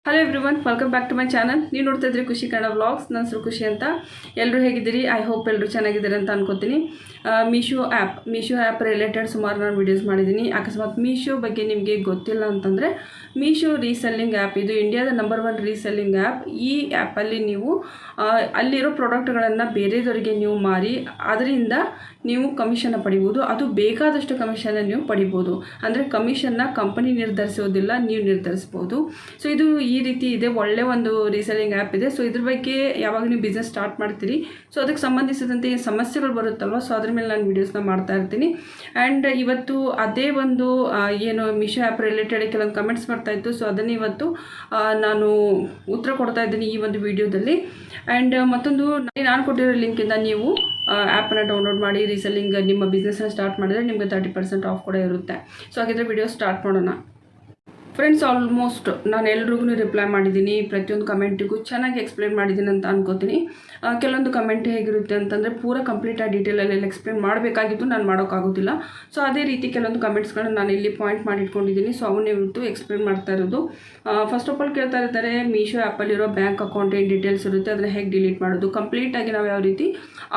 Hello everyone, welcome back to my channel. ನೀವು ನೋಡ್ತಾ ಇದ್ರಿ ಖುಷಿ ಕನ್ನಡ ವ್ಲಾಗ್ಸ್. ನನ್ನ ಹೆಸರು ಖುಷಿ ಅಂತ. ಎಲ್ಲರೂ ಹೇಗಿದ್ದೀರಿ? ಐ ಹೋಪ್ ಎಲ್ಲರೂ ಚೆನ್ನಾಗಿದ್ದಾರೆ ಅಂತ ಅನ್ಕೋತೀನಿ. ಮೀಶೋ ಆ್ಯಪ್ ರಿಲೇಟೆಡ್ ಸುಮಾರು ನಾನು ವೀಡಿಯೋಸ್ ಮಾಡಿದ್ದೀನಿ. ಅಕಸ್ಮಾತ್ ಮೀಶೋ ಬಗ್ಗೆ ನಿಮಗೆ ಗೊತ್ತಿಲ್ಲ ಅಂತಂದರೆ, ಮೀಶೋ ರೀಸೆಲ್ಲಿಂಗ್ ಆ್ಯಪ್ ಇದು ಇಂಡಿಯಾದ ನಂಬರ್ 1 ರೀಸೆಲ್ಲಿಂಗ್ ಆ್ಯಪ್. ಈ ಆ್ಯಪಲ್ಲಿ ನೀವು ಅಲ್ಲಿರೋ ಪ್ರಾಡಕ್ಟ್ಗಳನ್ನು ಬೇರೆದವರಿಗೆ ನೀವು ಮಾರಿ ಅದರಿಂದ ನೀವು ಕಮಿಷನ್ನ ಪಡಿಬೋದು. ಅದು ಬೇಕಾದಷ್ಟು ಕಮಿಷನ್ನ ನೀವು ಪಡಿಬೋದು. ಅಂದರೆ ಕಮಿಷನ್ನ ಕಂಪನಿ ನಿರ್ಧರಿಸೋದಿಲ್ಲ, ನೀವು ನಿರ್ಧರಿಸ್ಬೋದು. ಸೊ ಇದು ಈ ರೀತಿ ಇದೆ, ಒಳ್ಳೆ ಒಂದು ರೀಸೆಲ್ಲಿಂಗ್ ಆ್ಯಪ್ ಇದೆ. ಸೊ ಇದ್ರ ಬಗ್ಗೆ ಯಾವಾಗ ನೀವು ಬಿಸ್ನೆಸ್ ಸ್ಟಾರ್ಟ್ ಮಾಡ್ತೀರಿ, ಸೊ ಅದಕ್ಕೆ ಸಂಬಂಧಿಸಿದಂತೆ ಸಮಸ್ಯೆಗಳು ಬರುತ್ತಲ್ವ, ಸೊ ಅದ್ರ ಮೇಲೆ ನಾನು ವೀಡಿಯೋಸ್ನ ಮಾಡ್ತಾ ಇರ್ತೀನಿ. ಆ್ಯಂಡ್ ಇವತ್ತು ಅದೇ ಒಂದು ಏನು ಮೀಶೋ ಆ್ಯಪ್ ರಿಲೇಟೆಡ್ ಕೆಲವೊಂದು ಕಮೆಂಟ್ಸ್ ಬರ್ತಾಯಿತ್ತು. ಸೊ ಅದನ್ನು ಇವತ್ತು ನಾನು ಉತ್ತರ ಕೊಡ್ತಾ ಇದ್ದೀನಿ ಈ ಒಂದು ವಿಡಿಯೋದಲ್ಲಿ. ಆ್ಯಂಡ್ ಮತ್ತೊಂದು, ನಾನು ಕೊಟ್ಟಿರೋ ಲಿಂಕಿಂದ ನೀವು ಆ್ಯಪನ್ನು ಡೌನ್ಲೋಡ್ ಮಾಡಿ ರೀಸೆಲ್ಲಿಂಗ್ ನಿಮ್ಮ ಬಿಸ್ನೆಸ್ನ ಸ್ಟಾರ್ಟ್ ಮಾಡಿದರೆ ನಿಮಗೆ 30% ಆಫ್ ಕೂಡ ಇರುತ್ತೆ. ಸೊ ಹಾಗಿದ್ರೆ ವಿಡಿಯೋ ಸ್ಟಾರ್ಟ್ ಮಾಡೋಣ. ಫ್ರೆಂಡ್ಸ್, ಆಲ್ಮೋಸ್ಟ್ ನಾನು ಎಲ್ರಿಗೂ ರಿಪ್ಲೈ ಮಾಡಿದ್ದೀನಿ. ಪ್ರತಿಯೊಂದು ಕಮೆಂಟಿಗೂ ಚೆನ್ನಾಗಿ ಎಕ್ಸ್ಪ್ಲೇನ್ ಮಾಡಿದ್ದೀನಿ ಅಂತ ಅನ್ಕೋತೀನಿ. ಕೆಲವೊಂದು ಕಮೆಂಟ್ ಹೇಗಿರುತ್ತೆ ಅಂತಂದರೆ ಪೂರ ಕಂಪ್ಲೀಟಾಗಿ ಡೀಟೇಲಲ್ಲಿ ಎಕ್ಸ್ಪ್ಲೇನ್ ಮಾಡಬೇಕಾಗಿತ್ತು, ನಾನು ಮಾಡೋಕ್ಕಾಗೋದಿಲ್ಲ. ಸೊ ಅದೇ ರೀತಿ ಕೆಲವೊಂದು ಕಮೆಂಟ್ಸ್ಗಳನ್ನ ನಾನು ಇಲ್ಲಿ ಪಾಯಿಂಟ್ ಮಾಡಿ ಇಟ್ಕೊಂಡಿದ್ದೀನಿ. ಸೊ ಅವನ್ನೇ ಇವತ್ತು ಎಕ್ಸ್ಪ್ಲೇನ್ ಮಾಡ್ತಾ ಇರೋದು. ಫಸ್ಟ್ ಆಫ್ ಆಲ್ ಕೇಳ್ತಾ ಇರ್ತಾರೆ, ಮೀಶೋ ಆ್ಯಪಲ್ಲಿರೋ ಬ್ಯಾಂಕ್ ಅಕೌಂಟ್ ಏನು ಡೀಟೇಲ್ಸ್ ಇರುತ್ತೆ ಅದನ್ನು ಹೇಗೆ ಡಿಲೀಟ್ ಮಾಡೋದು, ಕಂಪ್ಲೀಟಾಗಿ ನಾವು ಯಾವ ರೀತಿ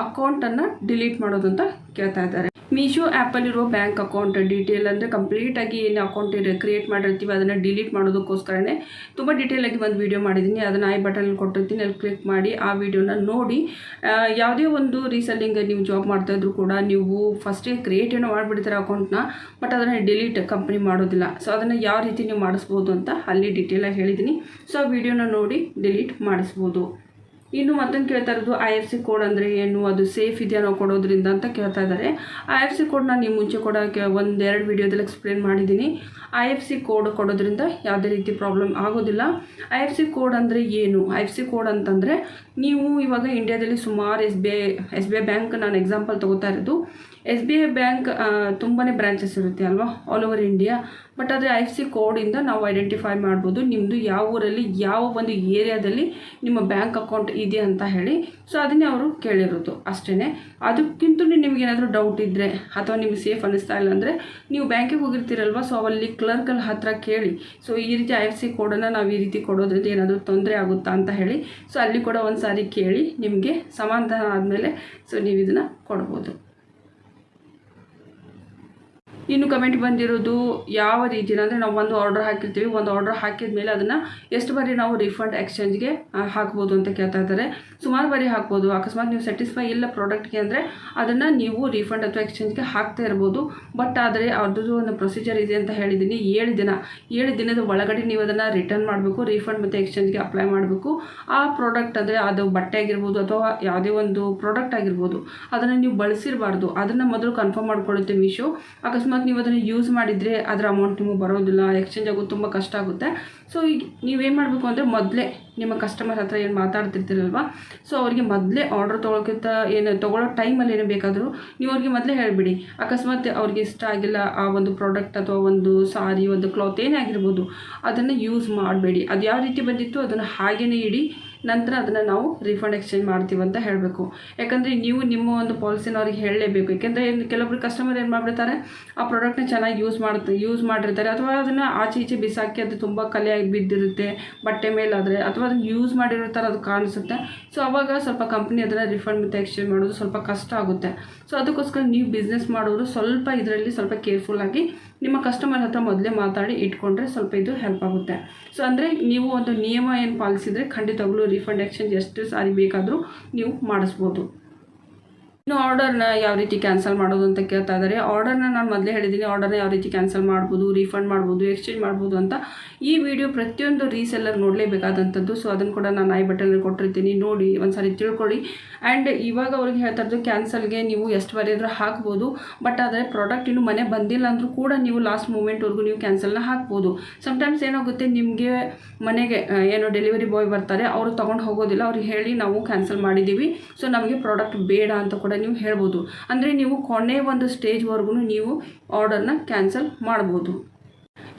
ಅಕೌಂಟನ್ನು ಡಿಲೀಟ್ ಮಾಡೋದು ಅಂತ ಕೇಳ್ತಾ ಇದ್ದಾರೆ. ಮೀಶೋ ಆ್ಯಪಲ್ಲಿರೋ ಬ್ಯಾಂಕ್ ಅಕೌಂಟ್ ಡೀಟೇಲ್ ಅಂದರೆ ಕಂಪ್ಲೀಟಾಗಿ ಏನು ಅಕೌಂಟ್ ಕ್ರಿಯೇಟ್ ಮಾಡಿರ್ತೀವಿ ಅದನ್ನು ಡಿಲೀಟ್ ಮಾಡೋದಕ್ಕೋಸ್ಕರನೇ ತುಂಬ ಡೀಟೇಲಾಗಿ ಒಂದು ವೀಡಿಯೋ ಮಾಡಿದ್ದೀನಿ. ಅದನ್ನು ಐ ಬಟನಲ್ಲಿ ಕೊಟ್ಟಿರ್ತೀನಿ, ಅಲ್ಲಿ ಕ್ಲಿಕ್ ಮಾಡಿ ಆ ವಿಡಿಯೋನ ನೋಡಿ. ಯಾವುದೇ ಒಂದು ರೀಸೆಲ್ಲಿಂಗ್ ನೀವು ಜಾಬ್ ಮಾಡ್ತಾಯಿದ್ರು ಕೂಡ ನೀವು ಫಸ್ಟೇ ಕ್ರಿಯೇಟ್ ಏನೋ ಮಾಡಿಬಿಡ್ತಾರೆ ಅಕೌಂಟ್ನ, ಬಟ್ ಅದನ್ನು ಡಿಲೀಟ್ ಕಂಪ್ನಿ ಮಾಡೋದಿಲ್ಲ. ಸೊ ಅದನ್ನು ಯಾವ ರೀತಿ ನೀವು ಮಾಡಿಸ್ಬೋದು ಅಂತ ಅಲ್ಲಿ ಡೀಟೇಲಾಗಿ ಹೇಳಿದ್ದೀನಿ. ಸೊ ಆ ವಿಡಿಯೋನ ನೋಡಿ ಡಿಲೀಟ್ ಮಾಡಿಸ್ಬೋದು. ಇನ್ನು ಮತ್ತೊಂದು ಕೇಳ್ತಾ ಇರೋದು IFC ಕೋಡ್ ಅಂದರೆ ಏನು, ಅದು ಸೇಫ್ ಇದೆಯಾ ನಾವು ಕೊಡೋದ್ರಿಂದ ಅಂತ ಕೇಳ್ತಾ ಇದ್ದಾರೆ. IFC ಕೋಡ್ ನಾನು ನಿಮ್ಮ ಮುಂಚೆ ಕೂಡ 1-2 ವಿಡಿಯೋದಲ್ಲಿ ಎಕ್ಸ್ಪ್ಲೇನ್ ಮಾಡಿದ್ದೀನಿ. IFC ಕೋಡ್ ಕೊಡೋದ್ರಿಂದ ಯಾವುದೇ ರೀತಿ ಪ್ರಾಬ್ಲಮ್ ಆಗೋದಿಲ್ಲ. IFC ಕೋಡ್ ಅಂದರೆ ಏನು? IFC ಕೋಡ್ ಅಂತಂದರೆ ನೀವು ಇವಾಗ ಇಂಡಿಯಾದಲ್ಲಿ ಸುಮಾರು ಎಸ್ ಬಿ ಐ ಬ್ಯಾಂಕ್ ನಾನು ಎಕ್ಸಾಂಪಲ್ ತೊಗೋತಾ ಇರೋದು. SBI ಬ್ಯಾಂಕ್ ತುಂಬಾ ಬ್ರಾಂಚಸ್ ಇರುತ್ತೆ ಅಲ್ವಾ, ಆಲ್ ಓವರ್ ಇಂಡಿಯಾ. ಬಟ್ ಆದರೆ IFC ಕೋಡಿಂದ ನಾವು ಐಡೆಂಟಿಫೈ ಮಾಡ್ಬೋದು ನಿಮ್ಮದು ಯಾವ ಊರಲ್ಲಿ ಯಾವ ಒಂದು ಏರಿಯಾದಲ್ಲಿ ನಿಮ್ಮ ಬ್ಯಾಂಕ್ ಅಕೌಂಟ್ ಇದೆ ಅಂತ ಹೇಳಿ. ಸೊ ಅದನ್ನೇ ಅವರು ಕೇಳಿರೋದು ಅಷ್ಟೇ. ಅದಕ್ಕಿಂತ ನಿಮಗೇನಾದರೂ ಡೌಟ್ ಇದ್ದರೆ ಅಥವಾ ನಿಮಗೆ ಸೇಫ್ ಅನ್ನಿಸ್ತಾ ಇಲ್ಲ ಅಂದರೆ ನೀವು ಬ್ಯಾಂಕಿಗೆ ಹೋಗಿರ್ತೀರಲ್ವ, ಸೊ ಅಲ್ಲಿ ಕ್ಲರ್ಕಲ್ಲಿ ಹತ್ತಿರ ಕೇಳಿ, ಸೊ ಈ ರೀತಿ IFC ಕೋಡನ್ನು ನಾವು ಈ ರೀತಿ ಕೊಡೋದ್ರಿಂದ ಏನಾದರೂ ತೊಂದರೆ ಆಗುತ್ತಾ ಅಂತ ಹೇಳಿ. ಸೊ ಅಲ್ಲಿ ಕೂಡ ಒಂದು ಸಾರಿ ಕೇಳಿ, ನಿಮಗೆ ಸಮಾಧಾನ ಆದಮೇಲೆ ಸೊ ನೀವು ಇದನ್ನು ಕೊಡ್ಬೋದು. ಇನ್ನು ಕಮೆಂಟ್ ಬಂದಿರೋದು ಯಾವ ರೀತಿನ ಅಂದರೆ, ನಾವು ಒಂದು ಆರ್ಡರ್ ಹಾಕಿರ್ತೀವಿ, ಒಂದು ಆರ್ಡರ್ ಹಾಕಿದ ಮೇಲೆ ಅದನ್ನು ಎಷ್ಟು ಬಾರಿ ನಾವು ರಿಫಂಡ್ ಎಕ್ಸ್ಚೇಂಜ್ಗೆ ಹಾಕ್ಬೋದು ಅಂತ ಕೇಳ್ತಾ ಇದ್ದಾರೆ. ಸುಮಾರು ಬಾರಿ ಹಾಕ್ಬೋದು. ಅಕಸ್ಮಾತ್ ನೀವು ಸ್ಯಾಟಿಸ್ಫೈ ಇಲ್ಲ ಪ್ರಾಡಕ್ಟ್ಗೆ ಅಂದರೆ ಅದನ್ನು ನೀವು ರಿಫಂಡ್ ಅಥವಾ ಎಕ್ಸ್ಚೇಂಜ್ಗೆ ಹಾಕ್ತಾ ಇರ್ಬೋದು. ಬಟ್ ಆದರೆ ಅದ್ರದ್ದು ಒಂದು ಪ್ರೊಸೀಜರ್ ಇದೆ ಅಂತ ಹೇಳಿದ್ದೀನಿ. 7 ದಿನದ ಒಳಗಡೆ ನೀವು ಅದನ್ನು ರಿಟರ್ನ್ ಮಾಡಬೇಕು, ರಿಫಂಡ್ ಮತ್ತು ಎಕ್ಸ್ಚೇಂಜ್ಗೆ ಅಪ್ಲೈ ಮಾಡಬೇಕು. ಆ ಪ್ರಾಡಕ್ಟ್ ಅಂದರೆ ಅದು ಬಟ್ಟೆ ಆಗಿರ್ಬೋದು ಅಥವಾ ಯಾವುದೇ ಒಂದು ಪ್ರಾಡಕ್ಟ್ ಆಗಿರ್ಬೋದು, ಅದನ್ನು ನೀವು ಬಳಸಿರಬಾರ್ದು. ಅದನ್ನು ಮೊದಲು ಕನ್ಫರ್ಮ್ ಮಾಡ್ಕೊಳ್ಳುತ್ತೆ ಮೀಶೋ. ಅಕಸ್ಮಾತ್ ನೀವು ಅದನ್ನು ಯೂಸ್ ಮಾಡಿದರೆ ಅದರ ಅಮೌಂಟ್ ನಿಮಗೆ ಬರೋದಿಲ್ಲ, ಎಕ್ಸ್ಚೇಂಜ್ ಆಗೋದು ತುಂಬ ಕಷ್ಟ ಆಗುತ್ತೆ. ಸೊ ಈಗ ನೀವೇನು ಮಾಡಬೇಕು ಅಂದರೆ, ಮೊದಲೇ ನಿಮ್ಮ ಕಸ್ಟಮರ್ ಹತ್ರ ಏನು ಮಾತಾಡ್ತಿರ್ತೀರಲ್ವ, ಸೊ ಅವ್ರಿಗೆ ಮೊದಲೇ ಆರ್ಡರ್ ತೊಗೊಳೋಕ್ಕಿಂತ ತೊಗೊಳ್ಳೋ ಟೈಮಲ್ಲಿ ಏನು ಬೇಕಾದರೂ ನೀವು ಅವ್ರಿಗೆ ಮೊದಲೇ ಹೇಳಿಬಿಡಿ. ಅಕಸ್ಮಾತ್ ಅವ್ರಿಗೆ ಇಷ್ಟ ಆಗಿಲ್ಲ ಆ ಒಂದು ಪ್ರಾಡಕ್ಟ್ ಅಥವಾ ಒಂದು ಸಾರಿ, ಒಂದು ಕ್ಲಾತ್ ಏನೇ ಆಗಿರ್ಬೋದು, ಅದನ್ನು ಯೂಸ್ ಮಾಡಬೇಡಿ. ಅದು ಯಾವ ರೀತಿ ಬಂದಿತ್ತು ಅದನ್ನು ಹಾಗೇ ಇಡಿ, ನಂತರ ಅದನ್ನು ನಾವು ರಿಫಂಡ್ ಎಕ್ಸ್ಚೇಂಜ್ ಮಾಡ್ತೀವಿ ಅಂತ ಹೇಳಬೇಕು. ಯಾಕಂದರೆ ನೀವು ನಿಮ್ಮ ಒಂದು ಪಾಲಿಸಿನ ಅವ್ರಿಗೆ ಹೇಳಲೇಬೇಕು. ಯಾಕೆಂದರೆ ಕೆಲವೊಬ್ರು ಕಸ್ಟಮರ್ ಏನು ಮಾಡಿಬಿಡ್ತಾರೆ, ಆ ಪ್ರಾಡಕ್ಟ್ನ ಚೆನ್ನಾಗಿ ಯೂಸ್ ಮಾಡಿರ್ತಾರೆ ಅಥವಾ ಅದನ್ನು ಆಚೆ ಈಚೆ ಬಿಸಾಕಿ ಅದು ತುಂಬ ಕಲೆಯಾಗಿ ಬಿದ್ದಿರುತ್ತೆ ಬಟ್ಟೆ ಮೇಲಾದರೆ, ಅಥವಾ ಅದನ್ನು ಯೂಸ್ ಮಾಡಿರ್ತಾರೆ ಅದು ಕಾಣಿಸುತ್ತೆ. ಸೊ ಆವಾಗ ಸ್ವಲ್ಪ ಕಂಪ್ನಿ ಅದನ್ನು ರಿಫಂಡ್ ಮತ್ತು ಎಕ್ಸ್ಚೇಂಜ್ ಮಾಡೋದು ಸ್ವಲ್ಪ ಕಷ್ಟ ಆಗುತ್ತೆ. ಸೊ ಅದಕ್ಕೋಸ್ಕರ ನೀವು ಬಿಸ್ನೆಸ್ ಮಾಡೋರು ಸ್ವಲ್ಪ ಇದರಲ್ಲಿ ಸ್ವಲ್ಪ ಕೇರ್ಫುಲ್ಲಾಗಿ ನಿಮ್ಮ ಕಸ್ಟಮರ್ ಹತ್ರ ಮೊದಲೇ ಮಾತಾಡಿ ಇಟ್ಕೊಂಡ್ರೆ ಸ್ವಲ್ಪ ಇದು ಹೆಲ್ಪ್ ಆಗುತ್ತೆ. ಸೊ ಅಂದರೆ ನೀವು ಒಂದು ನಿಯಮ ಏನು ಪಾಲಿಸಿದರೆ ಖಂಡಿತವಾಗ್ಲೂ ರಿಫಂಡ್ ಎಕ್ಸ್ಚೇಂಜ್ ಎಷ್ಟು ಸಾರಿ ಬೇಕಾದರೂ ನೀವು ಮಾಡಿಸ್ಬೋದು. ಇನ್ನು ಆರ್ಡರ್ನ ಯಾವ ರೀತಿ ಕ್ಯಾನ್ಸಲ್ ಮಾಡೋದು ಅಂತ ಕೇಳ್ತಾ ಇದ್ದಾರೆ. ಆರ್ಡರ್ನ ನಾನು ಮೊದಲೇ ಹೇಳಿದ್ದೀನಿ, ಆರ್ಡರ್ನ ಯಾವ ರೀತಿ ಕ್ಯಾನ್ಸಲ್ ಮಾಡ್ಬೋದು, ರಿಫಂಡ್ ಮಾಡ್ಬೋದು, ಎಕ್ಸ್ಚೇಂಜ್ ಮಾಡ್ಬೋದು ಅಂತ. ಈ ವಿಡಿಯೋ ಪ್ರತಿಯೊಂದು ರೀಸೆಲ್ಲರ್ ನೋಡಲೇಬೇಕಾದಂಥದ್ದು. ಸೊ ಅದನ್ನು ಕೂಡ ನಾನು ಐ ಬಟನಲ್ಲಿ ಕೊಟ್ಟಿರ್ತೀನಿ, ನೋಡಿ ಒಂದು ಸಾರಿ ತಿಳ್ಕೊಳ್ಳಿ. ಆ್ಯಂಡ್ ಇವಾಗ ಅವ್ರಿಗೆ ಹೇಳ್ತಾ ಇರೋದು, ಕ್ಯಾನ್ಸಲ್ಗೆ ನೀವು ಎಷ್ಟು ಬಾರಿ ಆದರೂ ಹಾಕ್ಬೋದು. ಬಟ್ ಆದರೆ ಪ್ರಾಡಕ್ಟ್ ಇನ್ನೂ ಮನೆ ಬಂದಿಲ್ಲ ಅಂದರೂ ಕೂಡ ನೀವು ಲಾಸ್ಟ್ ಮೂಮೆಂಟ್ವರೆಗೂ ನೀವು ಕ್ಯಾನ್ಸಲ್ನ ಹಾಕ್ಬೋದು. ಸಮ್ಟೈಮ್ಸ್ ಏನಾಗುತ್ತೆ, ನಿಮಗೆ ಮನೆಗೆ ಏನೋ ಡೆಲಿವರಿ ಬಾಯ್ ಬರ್ತಾರೆ, ಅವರು ತೊಗೊಂಡು ಹೋಗೋದಿಲ್ಲ, ಅವ್ರಿಗೆ ಹೇಳಿ ನಾವು ಕ್ಯಾನ್ಸಲ್ ಮಾಡಿದ್ದೀವಿ, ಸೊ ನಮಗೆ ಪ್ರಾಡಕ್ಟ್ ಬೇಡ ಅಂತ ಕೂಡ ನೀವು ಹೇಳ್ಬೋದು. ಅಂದರೆ ನೀವು ಕೊನೆ ಒಂದು ಸ್ಟೇಜ್ವರೆಗೂ ನೀವು ಆರ್ಡರ್ನ ಕ್ಯಾನ್ಸಲ್ ಮಾಡ್ಬೋದು.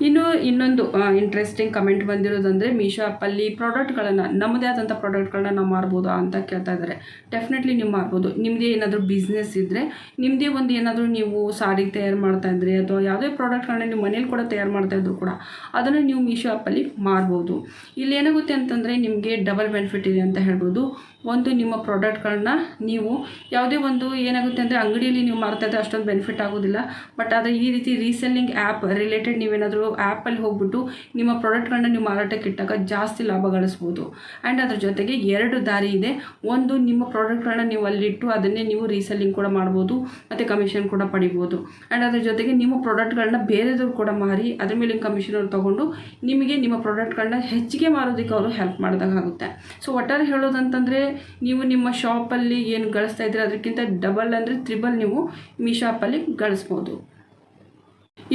ಇನ್ನೊಂದು ಇಂಟ್ರೆಸ್ಟಿಂಗ್ ಕಮೆಂಟ್ ಬಂದಿರೋದಂದರೆ ಮೀಶೋ ಆ್ಯಪಲ್ಲಿ ಪ್ರಾಡಕ್ಟ್ಗಳನ್ನು ನಮ್ಮದೇ ಆದಂಥ ಪ್ರಾಡಕ್ಟ್ಗಳನ್ನ ನಾವು ಮಾರ್ಬೋದಾ ಅಂತ ಕೇಳ್ತಾ ಇದ್ದಾರೆ. ಡೆಫಿನೆಟ್ಲಿ ನೀವು ಮಾರ್ಬೋದು. ನಿಮ್ಮದೇ ಏನಾದರೂ ಬಿಸ್ನೆಸ್ ಇದ್ದರೆ, ನಿಮ್ಮದೇ ಒಂದು ಏನಾದರೂ ನೀವು ಸಾರಿ ತಯಾರು ಮಾಡ್ತಾಯಿದ್ರೆ ಅಥವಾ ಯಾವುದೇ ಪ್ರಾಡಕ್ಟ್ಗಳನ್ನ ನೀವು ಮನೇಲಿ ಕೂಡ ತಯಾರು ಮಾಡ್ತಾಯಿದ್ರು ಕೂಡ ಅದನ್ನು ನೀವು ಮೀಶೋ ಆ್ಯಪಲ್ಲಿ ಮಾರ್ಬೋದು. ಇಲ್ಲಿ ಏನಾಗುತ್ತೆ ಅಂತಂದರೆ ನಿಮಗೆ ಡಬಲ್ ಬೆನಿಫಿಟ್ ಇದೆ ಅಂತ ಹೇಳ್ಬೋದು. ಒಂದು, ನಿಮ್ಮ ಪ್ರಾಡಕ್ಟ್ಗಳನ್ನ ನೀವು ಯಾವುದೇ ಒಂದು ಏನಾಗುತ್ತೆ ಅಂದರೆ ಅಂಗಡಿಯಲ್ಲಿ ನೀವು ಮಾರ್ತಾಯಿದ್ರೆ ಅಷ್ಟೊಂದು ಬೆನಿಫಿಟ್ ಆಗೋದಿಲ್ಲ. ಬಟ್ ಆದರೆ ಈ ರೀತಿ ರೀಸೆಲ್ಲಿಂಗ್ ಆ್ಯಪ್ ರಿಲೇಟೆಡ್ ನೀವೇನಾದರೂ ಆ್ಯಪಲ್ಲಿ ಹೋಗ್ಬಿಟ್ಟು ನಿಮ್ಮ ಪ್ರಾಡಕ್ಟ್ಗಳನ್ನ ನೀವು ಮಾರಾಟಕ್ಕೆ ಇಟ್ಟಾಗ ಜಾಸ್ತಿ ಲಾಭ ಗಳಿಸ್ಬೋದು. ಆ್ಯಂಡ್ ಅದ್ರ ಜೊತೆಗೆ 2 ದಾರಿ ಇದೆ. ಒಂದು, ನಿಮ್ಮ ಪ್ರಾಡಕ್ಟ್ಗಳನ್ನ ನೀವು ಅಲ್ಲಿಟ್ಟು ಅದನ್ನೇ ನೀವು ರೀಸೆಲ್ಲಿಂಗ್ ಕೂಡ ಮಾಡ್ಬೋದು ಮತ್ತು ಕಮಿಷನ್ ಕೂಡ ಪಡಿಬೋದು. ಆ್ಯಂಡ್ ಅದ್ರ ಜೊತೆಗೆ ನಿಮ್ಮ ಪ್ರಾಡಕ್ಟ್ಗಳನ್ನ ಬೇರೆದವ್ರು ಕೂಡ ಮಾರಿ ಅದ್ರ ಮೇಲೆ ಕಮಿಷನ್ ಅವ್ರು ತೊಗೊಂಡು ನಿಮಗೆ ನಿಮ್ಮ ಪ್ರಾಡಕ್ಟ್ಗಳನ್ನ ಹೆಚ್ಚಿಗೆ ಮಾರೋದಕ್ಕೆ ಅವರು ಹೆಲ್ಪ್ ಮಾಡಿದಾಗುತ್ತೆ. ಸೊ ಒಟ್ಟಾರೆ ಹೇಳೋದಂತಂದರೆ ನೀವು ನಿಮ್ಮ ಶಾಪಲ್ಲಿ ಏನು ಗಳಿಸ್ತಾ ಇದ್ದೀರ ಅದಕ್ಕಿಂತ ಡಬಲ್ ಅಂದರೆ ತ್ರಿಬಲ್ ನೀವು ಮೀಶೋ ಆ್ಯಪಲ್ಲಿ ಗಳಿಸ್ಬೋದು.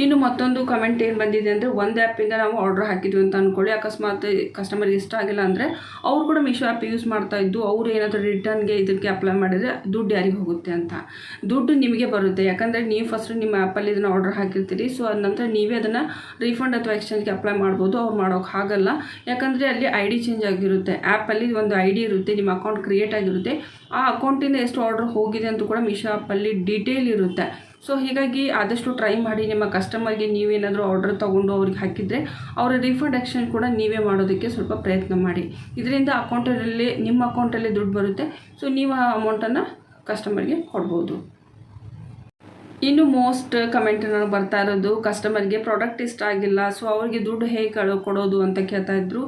ಇನ್ನು ಮತ್ತೊಂದು ಕಮೆಂಟ್ ಏನು ಬಂದಿದೆ ಅಂದರೆ, ಒಂದು ಆ್ಯಪಿಂದ ನಾವು ಆರ್ಡ್ರ್ ಹಾಕಿದ್ವಿ ಅಂತ ಅಂದ್ಕೊಳ್ಳಿ, ಅಕಸ್ಮಾತ್ ಕಸ್ಟಮರ್ಗೆ ಇಷ್ಟ ಆಗಿಲ್ಲ ಅಂದರೆ ಅವ್ರು ಕೂಡ ಮೀಶೋ ಆ್ಯಪ್ ಯೂಸ್ ಮಾಡ್ತಾಯಿದ್ದು ಅವರು ಏನಾದರೂ ರಿಟರ್ನ್ಗೆ ಇದಕ್ಕೆ ಅಪ್ಲೈ ಮಾಡಿದರೆ ದುಡ್ಡು ಯಾರಿಗೆ ಹೋಗುತ್ತೆ ಅಂತ. ದುಡ್ಡು ನಿಮಗೆ ಬರುತ್ತೆ. ಯಾಕಂದರೆ ನೀವು ಫಸ್ಟ್ ನಿಮ್ಮ ಆ್ಯಪಲ್ಲಿ ಇದನ್ನು ಆರ್ಡ್ರ್ ಹಾಕಿರ್ತೀರಿ. ಸೊ ಅದ ನಂತರ ನೀವೇ ಅದನ್ನು ರೀಫಂಡ್ ಅಥವಾ ಎಕ್ಸ್ಚೇಂಜ್ಗೆ ಅಪ್ಲೈ ಮಾಡ್ಬೋದು. ಅವ್ರು ಮಾಡೋಕ್ಕೆ ಆಗಲ್ಲ. ಯಾಕಂದರೆ ಅಲ್ಲಿ ID ಚೇಂಜ್ ಆಗಿರುತ್ತೆ. ಆ್ಯಪಲ್ಲಿ ಒಂದು ID ಇರುತ್ತೆ, ನಿಮ್ಮ ಅಕೌಂಟ್ ಕ್ರಿಯೇಟ್ ಆಗಿರುತ್ತೆ. ಆ ಅಕೌಂಟಿಂದ ಎಷ್ಟು ಆರ್ಡ್ರ್ ಹೋಗಿದೆ ಅಂತ ಕೂಡ ಮೀಶೋ ಆ್ಯಪಲ್ಲಿ ಡೀಟೇಲ್ ಇರುತ್ತೆ. ಸೊ ಹೀಗಾಗಿ ಆದಷ್ಟು ಟ್ರೈ ಮಾಡಿ ನಿಮ್ಮ ಕಸ್ಟಮರ್ಗೆ ನೀವೇನಾದರೂ ಆರ್ಡರ್ ತೊಗೊಂಡು ಅವ್ರಿಗೆ ಹಾಕಿದರೆ ಅವರ ರೀಫಂಡ್ ಎಕ್ಸ್ಚೇಂಜ್ ಕೂಡ ನೀವೇ ಮಾಡೋದಕ್ಕೆ ಸ್ವಲ್ಪ ಪ್ರಯತ್ನ ಮಾಡಿ. ಇದರಿಂದ ಅಕೌಂಟಲ್ಲಿ ನಿಮ್ಮ ಅಕೌಂಟಲ್ಲಿ ದುಡ್ಡು ಬರುತ್ತೆ. ಸೊ ನೀವು ಆ ಅಮೌಂಟನ್ನು ಕಸ್ಟಮರ್ಗೆ ಕೊಡ್ಬೋದು. ಇನ್ನು ಮೋಸ್ಟ್ ಕಮೆಂಟ್ ನನಗೆ ಬರ್ತಾ ಇರೋದು, ಕಸ್ಟಮರ್ಗೆ ಪ್ರಾಡಕ್ಟ್ ಇಷ್ಟ ಆಗಿಲ್ಲ, ಸೊ ಅವ್ರಿಗೆ ದುಡ್ಡು ಹೇಗೆ ಕೊಡೋದು ಅಂತ ಕೇಳ್ತಾ ಇದ್ರು.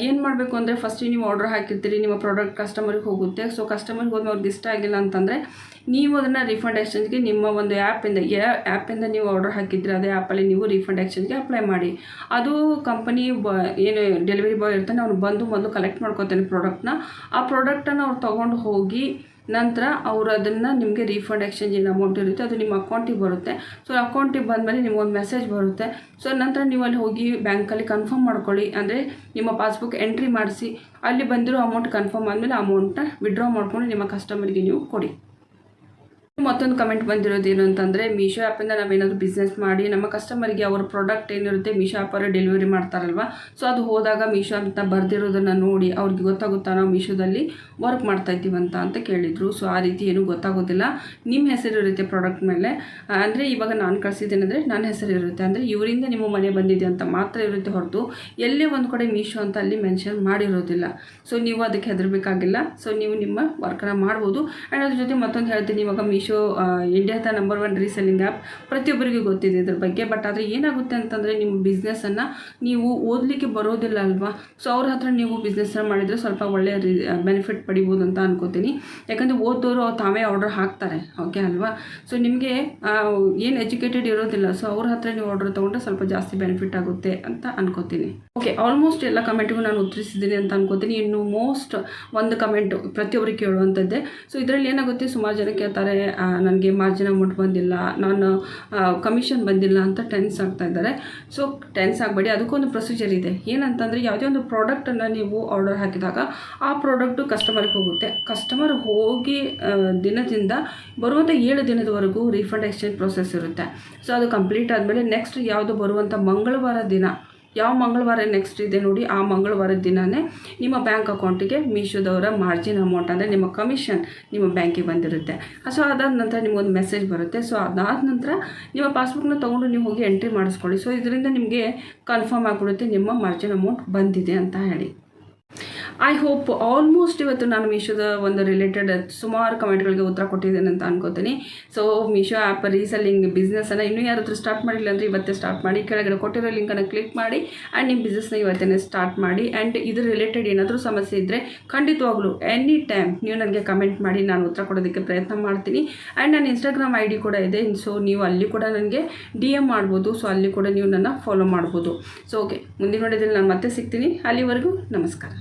ಏನು ಮಾಡಬೇಕು ಅಂದರೆ, ಫಸ್ಟ್ ನೀವು ಆರ್ಡರ್ ಹಾಕಿರ್ತೀರಿ, ನಿಮ್ಮ ಪ್ರಾಡಕ್ಟ್ ಕಸ್ಟಮರ್ಗೆ ಹೋಗುತ್ತೆ. ಸೊ ಕಸ್ಟಮರ್ಗೆ ಹೋದ್ಮೇಲೆ ಅವ್ರಿಗೆ ಇಷ್ಟ ಆಗಿಲ್ಲ ಅಂತಂದರೆ ನೀವು ಅದನ್ನು ರೀಫಂಡ್ ಎಕ್ಸ್ಚೇಂಜ್ಗೆ ನಿಮ್ಮ ಒಂದು ಆ್ಯಪಿಂದ ನೀವು ಆರ್ಡರ್ ಹಾಕಿದ್ರೆ ಅದೇ ಆ್ಯಪಲ್ಲಿ ನೀವು ರೀಫಂಡ್ ಎಕ್ಸ್ಚೇಂಜ್ಗೆ ಅಪ್ಲೈ ಮಾಡಿ. ಅದು ಕಂಪನಿ ಏನು ಡೆಲಿವರಿ ಬಾಯ್ ಇರ್ತಾನೆ ಅವ್ರು ಬಂದು ಮೊದಲು ಕಲೆಕ್ಟ್ ಮಾಡ್ಕೋತಾನೆ ಪ್ರಾಡಕ್ಟ್ನ. ಆ ಪ್ರಾಡಕ್ಟನ್ನು ಅವ್ರು ತೊಗೊಂಡು ಹೋಗಿ ನಂತರ ಅವರು ಅದನ್ನು ನಿಮಗೆ ರೀಫಂಡ್ ಎಕ್ಸ್ಚೇಂಜ್ ಏನು ಅಮೌಂಟ್ ಇರುತ್ತೆ ಅದು ನಿಮ್ಮ ಅಕೌಂಟಿಗೆ ಬರುತ್ತೆ. ಸೊ ಅಕೌಂಟಿಗೆ ಬಂದಮೇಲೆ ನಿಮಗೊಂದು ಮೆಸೇಜ್ ಬರುತ್ತೆ. ಸೊ ನಂತರ ನೀವು ಅಲ್ಲಿ ಹೋಗಿ ಬ್ಯಾಂಕಲ್ಲಿ ಕನ್ಫರ್ಮ್ ಮಾಡ್ಕೊಳ್ಳಿ, ಅಂದರೆ ನಿಮ್ಮ ಪಾಸ್ಬುಕ್ ಎಂಟ್ರಿ ಮಾಡಿಸಿ ಅಲ್ಲಿ ಬಂದಿರೋ ಅಮೌಂಟ್ ಕನ್ಫರ್ಮ್ ಆದಮೇಲೆ ಅಮೌಂಟ್ನ ವಿಡ್ರಾ ಮಾಡ್ಕೊಂಡು ನಿಮ್ಮ ಕಸ್ಟಮರ್ಗೆ ನೀವು ಕೊಡಿ. ಮತ್ತೊಂದು ಕಮೆಂಟ್ ಬಂದಿರೋದು ಏನು ಅಂತಂದರೆ, ಮೀಶೋ ಆ್ಯಪಿಂದ ನಾವೇನಾದರೂ ಬಿಸ್ನೆಸ್ ಮಾಡಿ ನಮ್ಮ ಕಸ್ಟಮರ್ಗೆ ಅವರ ಪ್ರಾಡಕ್ಟ್ ಏನಿರುತ್ತೆ ಮೀಶೋ ಆ್ಯಪಲ್ಲಿ ಡೆಲಿವರಿ ಮಾಡ್ತಾರಲ್ವ, ಸೊ ಅದು ಹೋದಾಗ ಮೀಶೋ ಅಂತ ಬರೆದಿರೋದನ್ನು ನೋಡಿ ಅವ್ರಿಗೆ ಗೊತ್ತಾಗುತ್ತಾ ನಾವು ಮೀಶೋದಲ್ಲಿ ವರ್ಕ್ ಮಾಡ್ತಾಯಿದ್ದೀವಿ ಅಂತ ಕೇಳಿದರು. ಸೊ ಆ ರೀತಿ ಏನೂ ಗೊತ್ತಾಗೋದಿಲ್ಲ. ನಿಮ್ಮ ಹೆಸರು ಇರುತ್ತೆ ಪ್ರಾಡಕ್ಟ್ ಮೇಲೆ. ಅಂದರೆ ಇವಾಗ ನಾನು ಕಳಿಸಿದ್ದೇನೆಂದರೆ ನನ್ನ ಹೆಸರು ಇರುತ್ತೆ, ಅಂದರೆ ಇವರಿಂದ ನಿಮ್ಮ ಮನೆ ಬಂದಿದೆ ಅಂತ ಮಾತ್ರ ಇರುತ್ತೆ ಹೊರತು ಎಲ್ಲೇ ಒಂದು ಕಡೆ ಮೀಶೋ ಅಂತ ಅಲ್ಲಿ ಮೆನ್ಷನ್ ಮಾಡಿರೋದಿಲ್ಲ. ಸೊ ನೀವು ಅದಕ್ಕೆ ಹೆದರಬೇಕಾಗಿಲ್ಲ. ಸೊ ನೀವು ನಿಮ್ಮ ವರ್ಕನ್ನು ಮಾಡ್ಬೋದು. ಆ್ಯಂಡ್ ಅದ್ರ ಜೊತೆ ಮತ್ತೊಂದು ಹೇಳ್ತೀನಿ, ಇವಾಗ ಮೀಶೋ ಇಂಡಿಯಾದ ನಂಬರ್ 1 ರೀಸೆಲ್ಲಿಂಗ್ ಆ್ಯಪ್ ಪ್ರತಿಯೊಬ್ಬರಿಗೂ ಗೊತ್ತಿದೆ ಇದ್ರ ಬಗ್ಗೆ. ಬಟ್ ಆದರೆ ಏನಾಗುತ್ತೆ ಅಂತಂದರೆ ನಿಮ್ಮ ಬಿಸ್ನೆಸ್ಸನ್ನು ನೀವು ಓದಲಿಕ್ಕೆ ಬರೋದಿಲ್ಲ ಅಲ್ವಾ, ಸೊ ಅವ್ರ ಹತ್ರ ನೀವು ಬಿಸ್ನೆಸ್ಸನ್ನು ಮಾಡಿದರೆ ಸ್ವಲ್ಪ ಒಳ್ಳೆಯ ಬೆನಿಫಿಟ್ ಪಡಿಬೋದು ಅಂತ ಅನ್ಕೋತೀನಿ. ಯಾಕಂದರೆ ಓದೋರು ತಾವೇ ಆರ್ಡರ್ ಹಾಕ್ತಾರೆ, ಓಕೆ ಅಲ್ವಾ. ಸೊ ನಿಮಗೆ ಏನು ಎಜುಕೇಟೆಡ್ ಇರೋದಿಲ್ಲ, ಸೊ ಅವ್ರ ಹತ್ರ ನೀವು ಆರ್ಡರ್ ತೊಗೊಂಡ್ರೆ ಸ್ವಲ್ಪ ಜಾಸ್ತಿ ಬೆನಿಫಿಟ್ ಆಗುತ್ತೆ ಅಂತ ಅನ್ಕೋತೀನಿ. ಓಕೆ, ಆಲ್ಮೋಸ್ಟ್ ಎಲ್ಲ ಕಮೆಂಟಿಗೂ ನಾನು ಉತ್ತರಿಸಿದ್ದೀನಿ ಅಂತ ಅನ್ಕೋತೀನಿ. ಇನ್ನು ಮೋಸ್ಟ್ ಒಂದು ಕಮೆಂಟು ಪ್ರತಿಯೊಬ್ಬರಿಗೆ ಕೇಳುವಂಥದ್ದೇ. ಸೊ ಇದರಲ್ಲಿ ಏನಾಗುತ್ತೆ, ಸುಮಾರು ಜನ ಕೇಳ್ತಾರೆ ನನಗೆ ಮಾರ್ಜಿನ್ ಅಮೌಂಟ್ ಬಂದಿಲ್ಲ, ನಾನು ಕಮಿಷನ್ ಬಂದಿಲ್ಲ ಅಂತ ಟೆನ್ಸ್ ಆಗ್ತಾ ಇದ್ದಾರೆ. ಸೊ ಟೆನ್ಸ್ ಆಗಬೇಡಿ, ಅದಕ್ಕೊಂದು ಪ್ರೊಸೀಜರ್ ಇದೆ. ಏನಂತಂದರೆ ಯಾವುದೇ ಒಂದು ಪ್ರಾಡಕ್ಟನ್ನು ನೀವು ಆರ್ಡರ್ ಹಾಕಿದಾಗ ಆ ಪ್ರಾಡಕ್ಟು ಕಸ್ಟಮರ್ಗೆ ಹೋಗುತ್ತೆ. ಕಸ್ಟಮರ್ ಹೋಗಿ ದಿನದಿಂದ ಬರುವಂಥ 7 ದಿನದವರೆಗೂ ರೀಫಂಡ್ ಎಕ್ಸ್ಚೇಂಜ್ ಪ್ರೊಸೆಸ್ ಇರುತ್ತೆ. ಸೊ ಅದು ಕಂಪ್ಲೀಟ್ ಆದಮೇಲೆ ನೆಕ್ಸ್ಟ್ ಯಾವುದು ಬರುವಂಥ ಮಂಗಳವಾರ ದಿನ, ಯಾವ ಮಂಗಳವಾರ ನೆಕ್ಸ್ಟ್ ಇದೆ ನೋಡಿ, ಆ ಮಂಗಳವಾರದ ದಿನವೇ ನಿಮ್ಮ ಬ್ಯಾಂಕ್ ಅಕೌಂಟಿಗೆ ಮೀಶೋದವರ ಮಾರ್ಜಿನ್ ಅಮೌಂಟ್ ಅಂದರೆ ನಿಮ್ಮ ಕಮಿಷನ್ ನಿಮ್ಮ ಬ್ಯಾಂಕಿಗೆ ಬಂದಿರುತ್ತೆ. ಸೊ ಅದಾದ ನಂತರ ನಿಮಗೊಂದು ಮೆಸೇಜ್ ಬರುತ್ತೆ. ಸೊ ಅದಾದ ನಂತರ ನಿಮ್ಮ ಪಾಸ್ಬುಕ್ನ ತೊಗೊಂಡು ನೀವು ಹೋಗಿ ಎಂಟ್ರಿ ಮಾಡಿಸ್ಕೊಳ್ಳಿ. ಸೊ ಇದರಿಂದ ನಿಮಗೆ ಕನ್ಫರ್ಮ್ ಆಗಿಬಿಡುತ್ತೆ ನಿಮ್ಮ ಮಾರ್ಜಿನ್ ಅಮೌಂಟ್ ಬಂದಿದೆ ಅಂತ ಹೇಳಿ. ಐ ಹೋಪ್ ಆಲ್ಮೋಸ್ಟ್ ಇವತ್ತು ನಾನು ಮೀಶೋದ ಒಂದು ರಿಲೇಟೆಡ್ ಸುಮಾರು ಕಮೆಂಟ್ಗಳಿಗೆ ಉತ್ತರ ಕೊಟ್ಟಿದ್ದೇನೆ ಅಂತ ಅನ್ಕೋತೀನಿ. ಸೊ ಮೀಶೋ ಆ್ಯಪ್ ರೀಸೆಲ್ಲಿಂಗ್ ಬಿಸ್ನೆಸ್ಸನ್ನು ಇನ್ನೂ ಯಾರಾದರೂ ಸ್ಟಾರ್ಟ್ ಮಾಡಿಲ್ಲ ಅಂದರೆ ಇವತ್ತೇ ಸ್ಟಾರ್ಟ್ ಮಾಡಿ. ಕೆಳಗಡೆ ಕೊಟ್ಟಿರೋ ಲಿಂಕನ್ನು ಕ್ಲಿಕ್ ಮಾಡಿ ಆ್ಯಂಡ್ ನಿಮ್ಮ ಬಿಸ್ನೆಸ್ನ ಇವತ್ತೇ ಸ್ಟಾರ್ಟ್ ಮಾಡಿ. ಆ್ಯಂಡ್ ಇದ್ರ ರಿಲೇಟೆಡ್ ಏನಾದರೂ ಸಮಸ್ಯೆ ಇದ್ದರೆ ಖಂಡಿತವಾಗ್ಲೂ ಎನಿ ಟೈಮ್ ನೀವು ನನಗೆ ಕಮೆಂಟ್ ಮಾಡಿ, ನಾನು ಉತ್ತರ ಕೊಡೋದಕ್ಕೆ ಪ್ರಯತ್ನ ಮಾಡ್ತೀನಿ. ಆ್ಯಂಡ್ ನನ್ನ ಇನ್ಸ್ಟಾಗ್ರಾಮ್ ID ಕೂಡ ಇದೆ. ಸೊ ನೀವು ಅಲ್ಲಿ ಕೂಡ ನನಗೆ DM ಮಾಡ್ಬೋದು. ಸೊ ಅಲ್ಲಿ ಕೂಡ ನೀವು ನನ್ನ ಫಾಲೋ ಮಾಡ್ಬೋದು. ಸೊ ಓಕೆ, ಮುಂದಿನ ವಿಡಿಯೋದಲ್ಲಿ ನಾನು ಮತ್ತೆ ಸಿಗ್ತೀನಿ. ಅಲ್ಲಿವರೆಗೂ ನಮಸ್ಕಾರ.